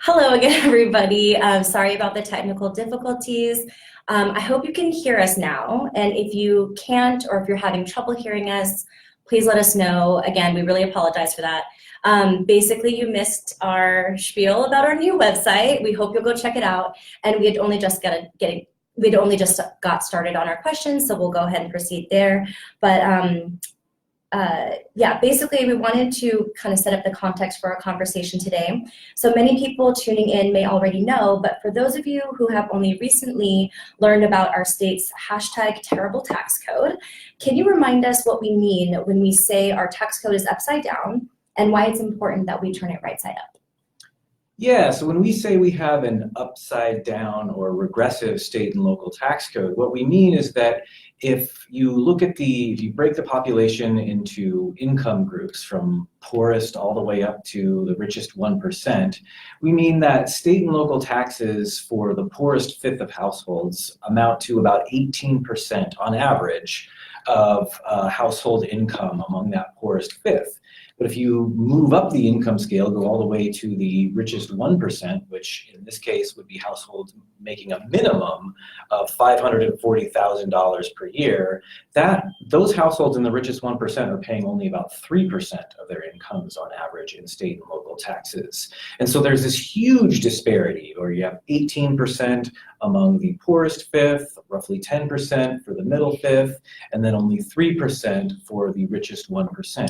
Hello again, everybody. Sorry about the technical difficulties. I hope you can hear us now. And if you can't, or if you're having trouble hearing us, please let us know. Again, we really apologize for that. Basically, you missed our spiel about our new website. We hope you'll go check it out. And we had only just got started on our questions, so we'll go ahead and proceed there. But yeah, basically we wanted to kind of set up the context for our conversation today. So many people tuning in may already know, but for those of you who have only recently learned about our state's #terrible tax code, can you remind us what we mean when we say our tax code is upside down and why it's important that we turn it right side up? Yeah, so when we say we have an upside down or regressive state and local tax code, what we mean is that if you break the population into income groups from poorest all the way up to the richest 1%, we mean that state and local taxes for the poorest fifth of households amount to about 18% on average of household income among that poorest fifth. But if you move up the income scale, go all the way to the richest 1%, which in this case would be households making a minimum of $540,000 per year, those households in the richest 1% are paying only about 3% of their incomes on average in state and local taxes. And so there's this huge disparity where you have 18% among the poorest fifth, roughly 10% for the middle fifth, and then only 3% for the richest 1%.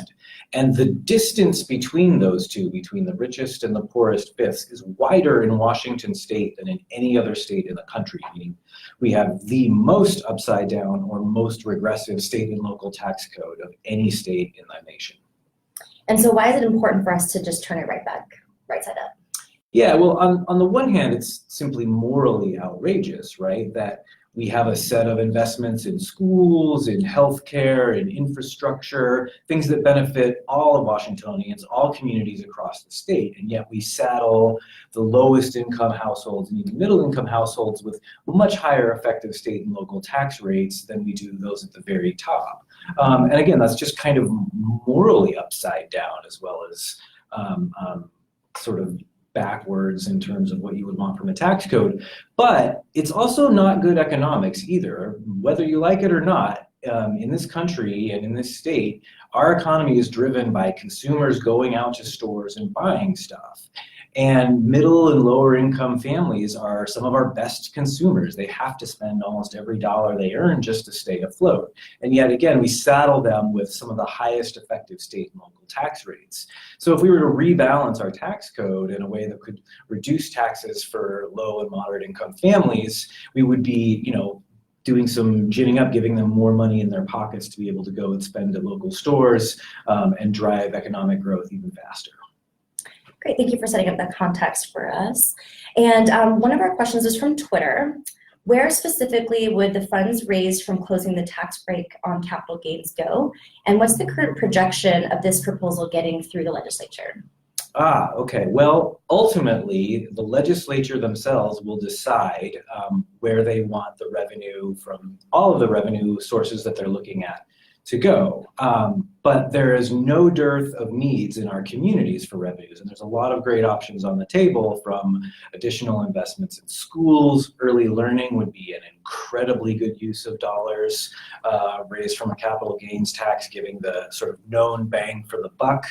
And the distance between those two, between the richest and the poorest fifths, is wider in Washington state than in any other state in the country, meaning we have the most upside down or most regressive state and local tax code of any state in the nation. And so why is it important for us to just turn it right side up? Yeah, well, on the one hand, it's simply morally outrageous, right? That we have a set of investments in schools, in healthcare, in infrastructure, things that benefit all of Washingtonians, all communities across the state, and yet we saddle the lowest income households and even middle income households with much higher effective state and local tax rates than we do those at the very top. And again, that's just kind of morally upside down, as well as sort of backwards in terms of what you would want from a tax code. But it's also not good economics either. Whether you like it or not, in this country and in this state, our economy is driven by consumers going out to stores and buying stuff. And middle and lower income families are some of our best consumers. They have to spend almost every dollar they earn just to stay afloat. And yet again, we saddle them with some of the highest effective state and local tax rates. So if we were to rebalance our tax code in a way that could reduce taxes for low and moderate income families, we would be, doing some ginning up, giving them more money in their pockets to be able to go and spend at local stores and drive economic growth even faster. Great, thank you for setting up that context for us. And one of our questions is from Twitter. Where specifically would the funds raised from closing the tax break on capital gains go? And what's the current projection of this proposal getting through the legislature? Okay. Well, ultimately, the legislature themselves will decide where they want the revenue from all of the revenue sources that they're looking at to go. But there is no dearth of needs in our communities for revenues, and there's a lot of great options on the table, from additional investments in schools. Early learning would be an incredibly good use of dollars raised from a capital gains tax, giving the sort of known bang for the buck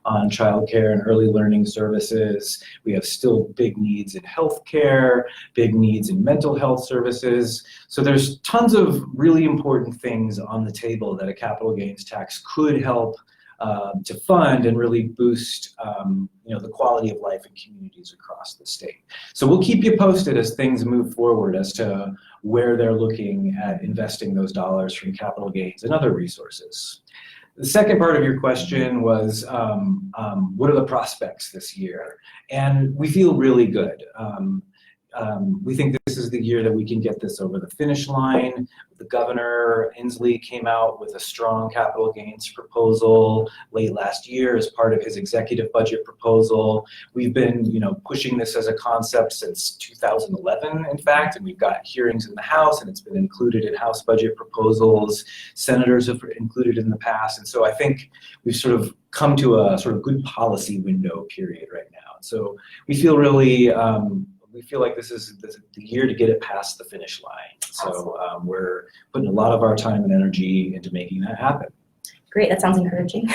on childcare and early learning services. We have still big needs in healthcare, big needs in mental health services. So there's tons of really important things on the table that a capital gains tax could help to fund and really boost the quality of life in communities across the state. So we'll keep you posted as things move forward as to where they're looking at investing those dollars from capital gains and other resources. The second part of your question was, what are the prospects this year? And we feel really good. We think this is the year that we can get this over the finish line. The Governor Inslee came out with a strong capital gains proposal late last year as part of his executive budget proposal. We've been, pushing this as a concept since 2011, in fact, and we've got hearings in the House, and it's been included in House budget proposals. Senators have included it in the past, and so I think we've sort of come to a sort of good policy window period right now. So we feel really, we feel like this is the year to get it past the finish line. So we're putting a lot of our time and energy into making that happen. Great, that sounds encouraging.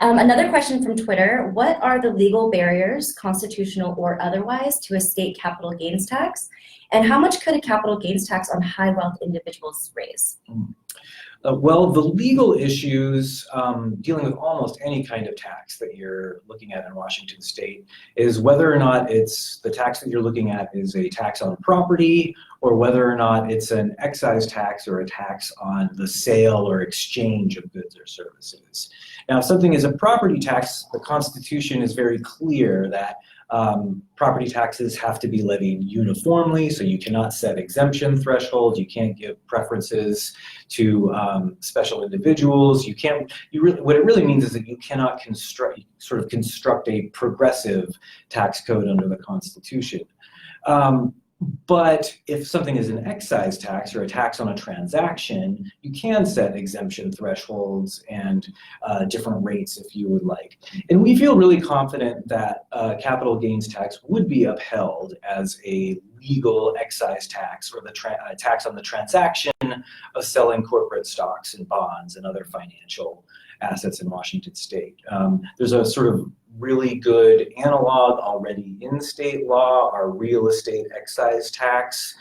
Another question from Twitter: what are the legal barriers, constitutional or otherwise, to a state capital gains tax? And how much could a capital gains tax on high wealth individuals raise? Well, the legal issues dealing with almost any kind of tax that you're looking at in Washington state is whether or not the tax that you're looking at is a tax on property, or whether or not it's an excise tax or a tax on the sale or exchange of goods or services. Now, if something is a property tax, the Constitution is very clear that property taxes have to be levied uniformly, so you cannot set exemption thresholds, you can't give preferences to special individuals, what it really means is that you cannot construct a progressive tax code under the Constitution. But if something is an excise tax or a tax on a transaction, you can set exemption thresholds and different rates if you would like. And we feel really confident that capital gains tax would be upheld as a legal excise tax, or the tax on the transaction of selling corporate stocks and bonds and other financial assets in Washington state. There's a sort of really good analog already in state law, our real estate excise tax,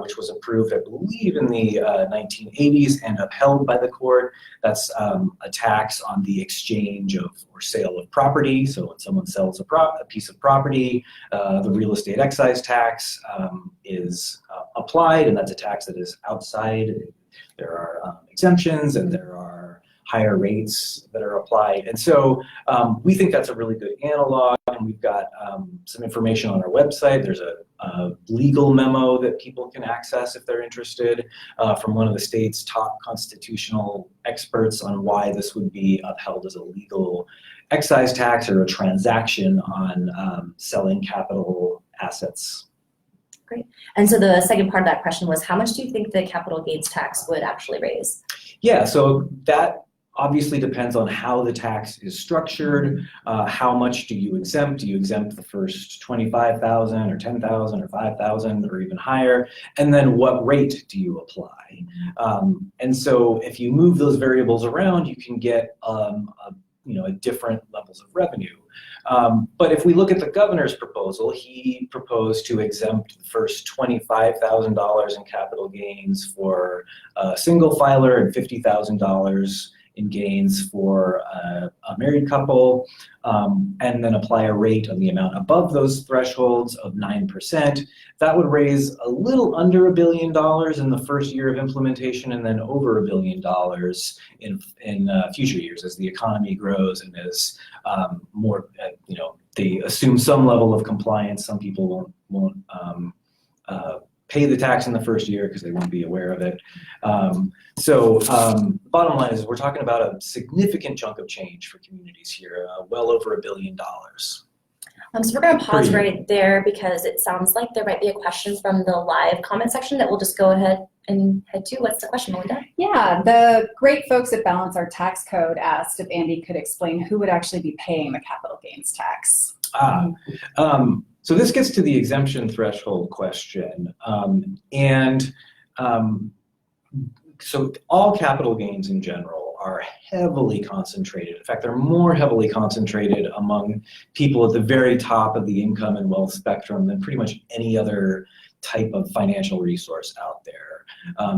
which was approved, I believe, in the 1980s and upheld by the court. That's a tax on the exchange of or sale of property. So when someone sells a piece of property, the real estate excise tax is applied, and that's a tax that is outside. There are exemptions, and there are higher rates that are applied. And so we think that's a really good analog, and we've got some information on our website. There's a legal memo that people can access if they're interested from one of the state's top constitutional experts on why this would be upheld as a legal excise tax or a transaction on selling capital assets. Great. And so the second part of that question was, how much do you think the capital gains tax would actually raise? Yeah, so that obviously depends on how the tax is structured. How much do you exempt? Do you exempt the first 25,000 or 10,000 or 5,000 or even higher? And then what rate do you apply? And so if you move those variables around, you can get different levels of revenue. But if we look at the governor's proposal, he proposed to exempt the first $25,000 in capital gains for a single filer and $50,000 in gains for a married couple, and then apply a rate on the amount above those thresholds of 9%. That would raise a little under $1 billion in the first year of implementation, and then over $1 billion in future years as the economy grows and as more, they assume some level of compliance. Some people won't pay the tax in the first year because they won't be aware of it. The bottom line is we're talking about a significant chunk of change for communities here, well over $1 billion. So we're going to pause right there because it sounds like there might be a question from the live comment section that we'll just go ahead and head to. What's the question, Melinda? Yeah, the great folks at Balance Our Tax Code asked if Andy could explain who would actually be paying the capital gains tax. So this gets to the exemption threshold question. So all capital gains in general are heavily concentrated. In fact, they're more heavily concentrated among people at the very top of the income and wealth spectrum than pretty much any other type of financial resource out there.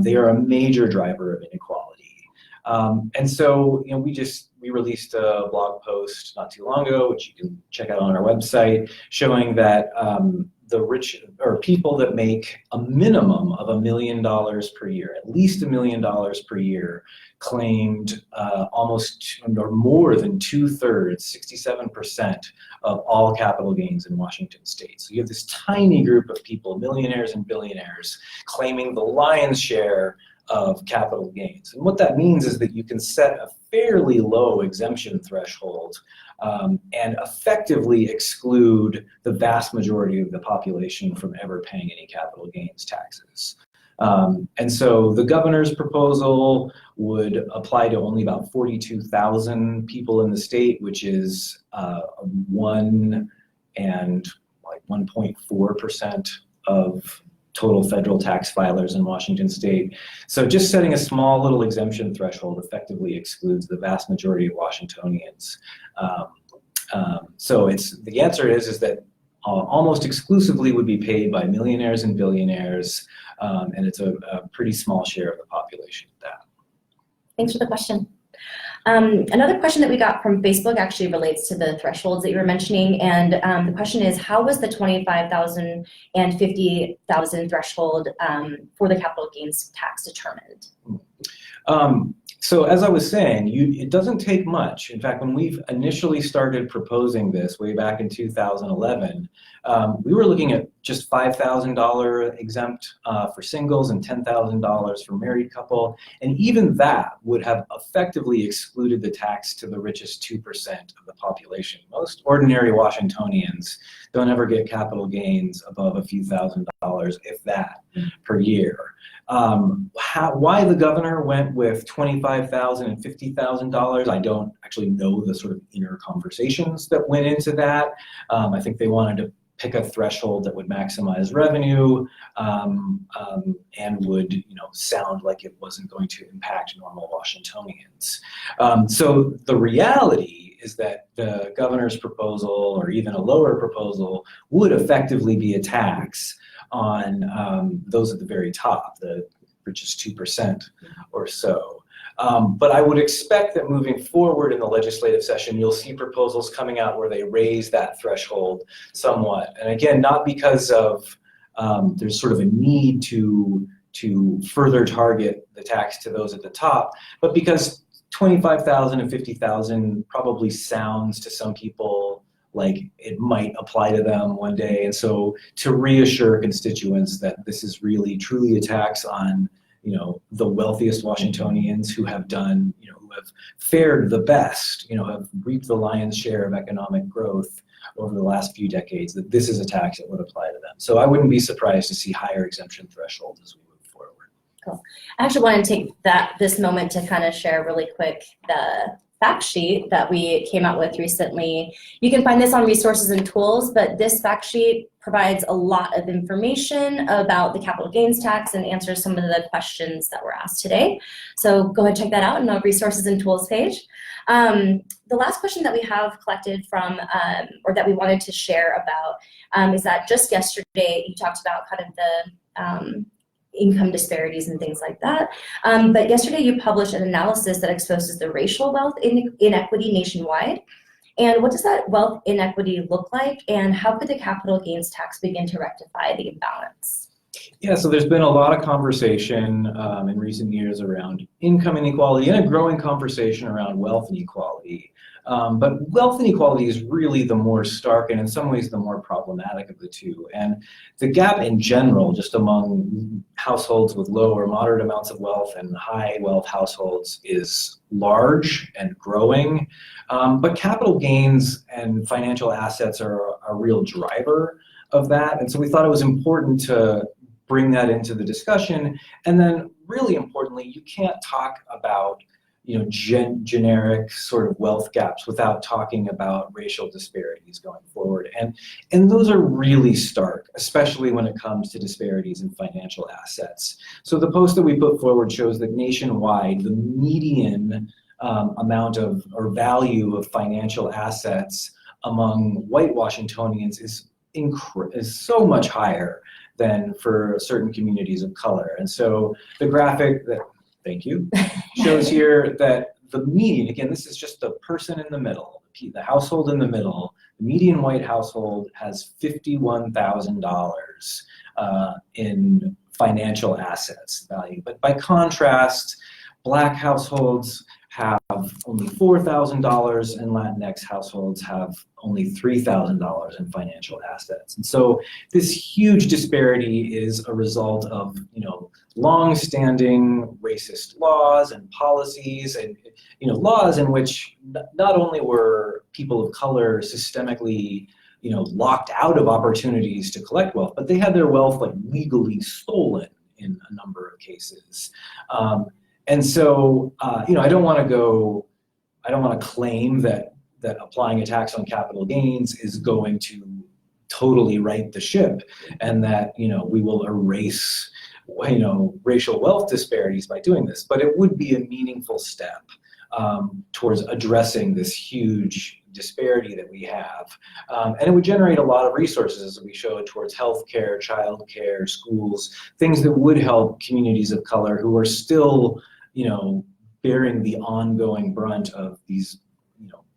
They are a major driver of inequality. And so, we released a blog post not too long ago, which you can check out on our website, showing that the rich, or people that make a minimum of $1 million per year, at least $1 million per year, claimed almost or more than 2/3, 67% of all capital gains in Washington state. So you have this tiny group of people, millionaires and billionaires, claiming the lion's share of capital gains. And what that means is that you can set a fairly low exemption threshold and effectively exclude the vast majority of the population from ever paying any capital gains taxes. And so the governor's proposal would apply to only about 42,000 people in the state, which is 1.4% of total federal tax filers in Washington state. So just setting a small little exemption threshold effectively excludes the vast majority of Washingtonians. So the answer is that almost exclusively would be paid by millionaires and billionaires, and it's a pretty small share of the population at that. Thanks for the question. Another question that we got from Facebook actually relates to the thresholds that you were mentioning, and the question is, how was the 25,000 and 50,000 threshold for the capital gains tax determined? So as I was saying, it doesn't take much. In fact, when we've initially started proposing this way back in 2011, we were looking at just $5,000 exempt for singles and $10,000 for married couple. And even that would have effectively excluded the tax to the richest 2% of the population. Most ordinary Washingtonians don't ever get capital gains above a few $1,000s, if that, per year. Why the governor went with $25,000 and $50,000, I don't actually know the sort of inner conversations that went into that. I think they wanted to pick a threshold that would maximize revenue and would, sound like it wasn't going to impact normal Washingtonians. So the reality is that the governor's proposal, or even a lower proposal, would effectively be a tax on those at the very top, the richest 2% or so. But I would expect that moving forward in the legislative session, you'll see proposals coming out where they raise that threshold somewhat. And again, not because of there's sort of a need to further target the tax to those at the top, but because 25,000 and 50,000 probably sounds to some people like it might apply to them one day. And so to reassure constituents that this is really truly a tax on, the wealthiest Washingtonians who have done, who have fared the best, have reaped the lion's share of economic growth over the last few decades, that this is a tax that would apply to them. So I wouldn't be surprised to see higher exemption thresholds as we move forward. Cool. I actually want to take this moment to kind of share really quick the fact sheet that we came out with recently. You can find this on resources and tools, but this fact sheet provides a lot of information about the capital gains tax and answers some of the questions that were asked today. So go ahead and check that out on the resources and tools page. The last question that we have collected from, or that we wanted to share about, is that just yesterday you talked about kind of the income disparities and things like that. But yesterday you published an analysis that exposes the racial wealth inequity nationwide. And what does that wealth inequity look like, and how could the capital gains tax begin to rectify the imbalance? Yeah, so there's been a lot of conversation in recent years around income inequality and a growing conversation around wealth inequality. But wealth inequality is really the more stark and in some ways the more problematic of the two. And the gap in general, just among households with low or moderate amounts of wealth and high wealth households, is large and growing. But capital gains and financial assets are a real driver of that. And so we thought it was important to bring that into the discussion. And then really importantly, you can't talk about generic sort of wealth gaps without talking about racial disparities going forward. And those are really stark, especially when it comes to disparities in financial assets. So the post that we put forward shows that nationwide, the median amount of or value of financial assets among white Washingtonians is so much higher than for certain communities of color. And so the graphic that, thank you, shows here that the median, again, this is just the person in the middle, the household in the middle, the median white household has $51,000 in financial assets value. But by contrast, Black households have only $4,000 and Latinx households have only $3,000 in financial assets. And so this huge disparity is a result of, long-standing racist laws and policies and, laws in which not only were people of color systemically, locked out of opportunities to collect wealth, but they had their wealth legally stolen in a number of cases. And so, I don't want to claim that applying a tax on capital gains is going to totally right the ship, and that, we will erase, racial wealth disparities by doing this. But it would be a meaningful step towards addressing this huge disparity that we have. And it would generate a lot of resources, as we showed, towards healthcare, childcare, schools, things that would help communities of color who are still, bearing the ongoing brunt of these,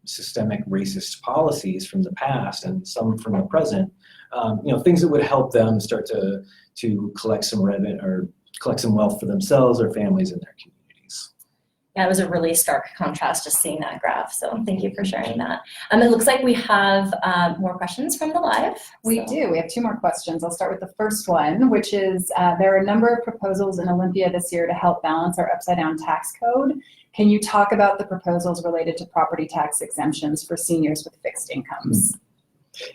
systemic racist policies from the past and some from the present. Things that would help them start to collect some revenue or collect some wealth for themselves or families in their communities. Yeah, it was a really stark contrast just seeing that graph. So thank you for sharing that. It looks like we have more questions from the live. We do. We have 2 more questions. I'll start with the first one, which is there are a number of proposals in Olympia this year to help balance our upside down tax code. Can you talk about the proposals related to property tax exemptions for seniors with fixed incomes?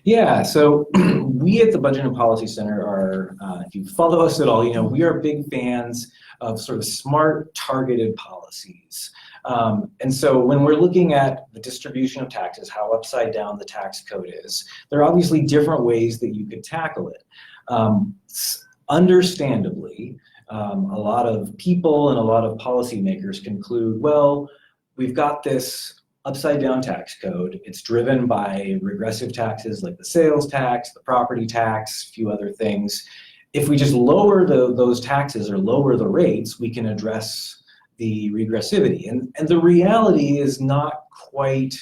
Yeah, so we at the Budget and Policy Center are, if you follow us at all, we are big fans of sort of smart, targeted policies. And so when we're looking at the distribution of taxes, how upside down the tax code is, there are obviously different ways that you could tackle it. Understandably, a lot of people and a lot of policymakers conclude, well, we've got this upside down tax code. It's driven by regressive taxes like the sales tax, the property tax, a few other things. If we just lower those taxes or lower the rates, we can address the regressivity. And the reality is not quite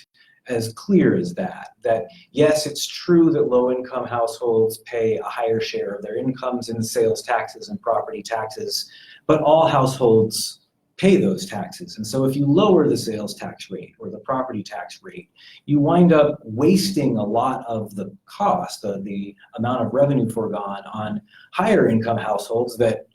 as clear as that. That yes, it's true that low-income households pay a higher share of their incomes in sales taxes and property taxes, but all households pay those taxes. And so if you lower the sales tax rate or the property tax rate, you wind up wasting a lot of the cost, the amount of revenue foregone on higher income households that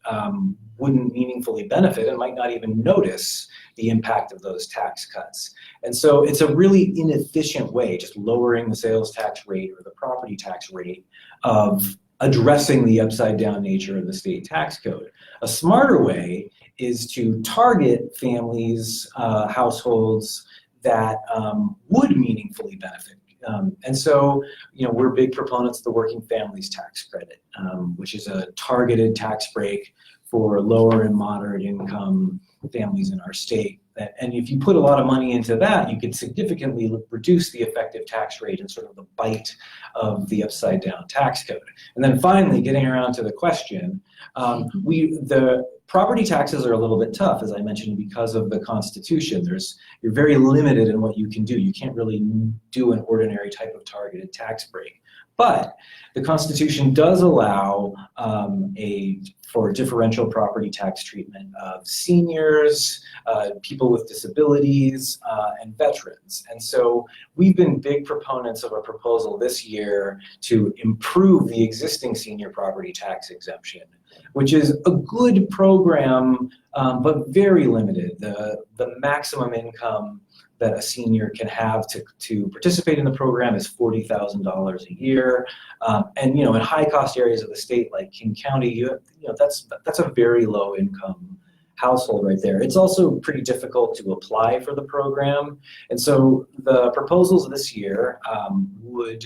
wouldn't meaningfully benefit and might not even notice the impact of those tax cuts. And so it's a really inefficient way, just lowering the sales tax rate or the property tax rate, of addressing the upside down nature of the state tax code. A smarter way is to target families, households that would meaningfully benefit. And so, we're big proponents of the Working Families Tax Credit, which is a targeted tax break for lower and moderate income families in our state. And if you put a lot of money into that, you could significantly reduce the effective tax rate and sort of the bite of the upside down tax code. And then finally, getting around to the question, the property taxes are a little bit tough, as I mentioned, because of the Constitution. You're very limited in what you can do. You can't really do an ordinary type of targeted tax break. But the Constitution does allow for differential property tax treatment of seniors, people with disabilities, and veterans. And so we've been big proponents of a proposal this year to improve the existing senior property tax exemption, which is a good program, but very limited. The maximum income that a senior can have to participate in the program is $40,000 a year. And in high cost areas of the state like King County, that's a very low income household right there. It's also pretty difficult to apply for the program. And so the proposals this year would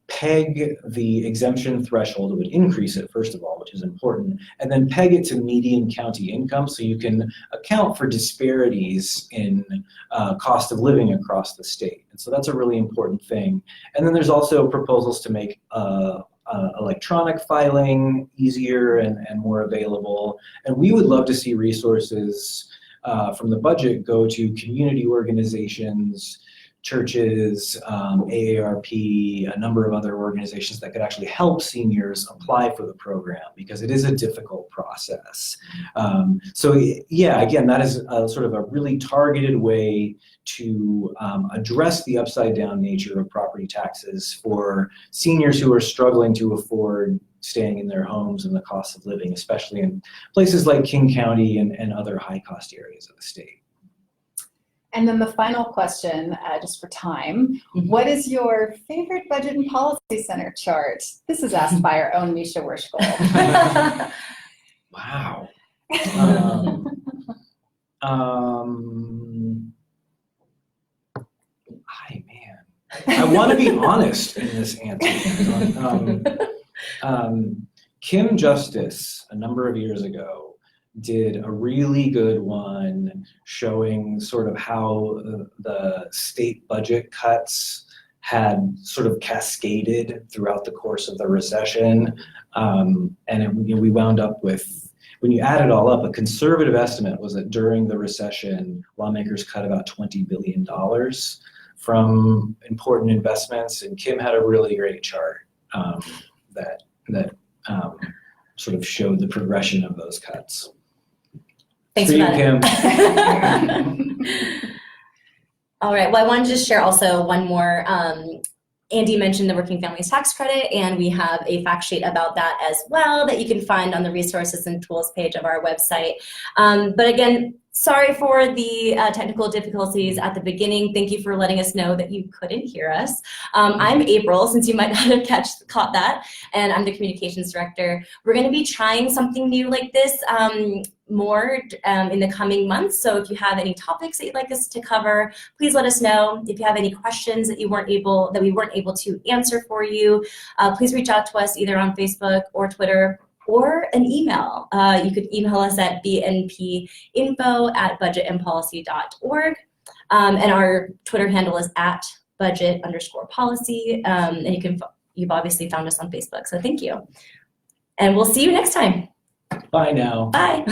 peg the exemption threshold. It would increase it, first of all, which is important, and then peg it to median county income so you can account for disparities in cost of living across the state. And so that's a really important thing. And then there's also proposals to make electronic filing easier and more available. And we would love to see resources from the budget go to community organizations, churches, AARP, a number of other organizations that could actually help seniors apply for the program, because it is a difficult process. So yeah, again, that is sort of a really targeted way to address the upside down nature of property taxes for seniors who are struggling to afford staying in their homes and the cost of living, especially in places like King County and other high cost areas of the state. And then the final question, just for time, what is your favorite Budget and Policy Center chart? This is asked by our own Misha Werschkoll. Wow. I want to be honest in this answer. Kim Justice, a number of years ago, did a really good one showing sort of how the state budget cuts had sort of cascaded throughout the course of the recession. We wound up with, when you add it all up, a conservative estimate was that during the recession, lawmakers cut about $20 billion from important investments, and Kim had a really great chart that sort of showed the progression of those cuts. Thanks for that, Kim. All right, well, I wanted to just share also one more. Andy mentioned the Working Families Tax Credit, and we have a fact sheet about that as well that you can find on the resources and tools page of our website. But again, sorry for the technical difficulties at the beginning. Thank you for letting us know that you couldn't hear us. I'm April, since you might not have caught that, and I'm the communications director. We're going to be trying something new like this more in the coming months. So if you have any topics that you'd like us to cover, please let us know. If you have any questions that we weren't able to answer for you, please reach out to us either on Facebook or Twitter, or an email. You could email us at bnpinfo@budgetandpolicy.org. And our Twitter handle is @budget_policy. And you've obviously found us on Facebook, so thank you. And we'll see you next time. Bye now. Bye.